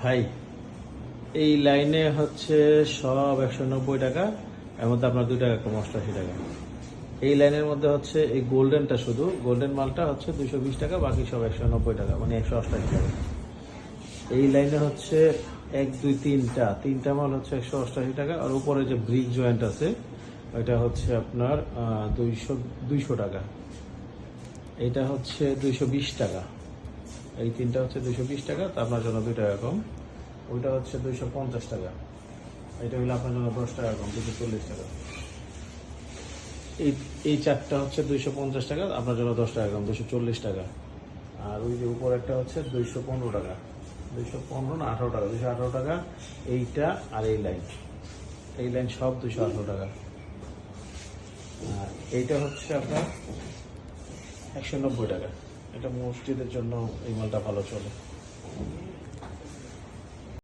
ভাই, এই লাইনে হচ্ছে সব 190 টাকা, এর মধ্যে আপনার 2 টাকা কম 88 টাকা। এই লাইনের মধ্যে হচ্ছে এই গোল্ডেনটা, শুধু গোল্ডেন মালটা হচ্ছে 220 টাকা, বাকি সব 190 টাকা, মানে 188 টাকা। এই লাইনে হচ্ছে 1 2 তিনটা মাল হচ্ছে 188 টাকা, আর উপরে যে ব্রিক জয়েন্ট আছে ওইটা হচ্ছে আপনার 200 টাকা। এটা হচ্ছে 220 টাকা। এই তিনটা হচ্ছে 220 টাকা, তা আপনার জন্য 2 টাকা কম। ওইটা হচ্ছে 250 টাকা। এটা হলো আপনার জন্য 10 টাকা কম, 240 টাকা। এই চারটা হচ্ছে 250 টাকা, আপনার জন্য 10 টাকা কম, 240 টাকা। আর ওই যে উপর একটা হচ্ছে 215 টাকা, 215 না 18 টাকা, 218 টাকা। এইটা আর এই লাইন সব 218 টাকা। আর এইটা হচ্ছে আপনার 190 টাকা। এটা মসজিদের জন্য এই মালটা ভালো চলে।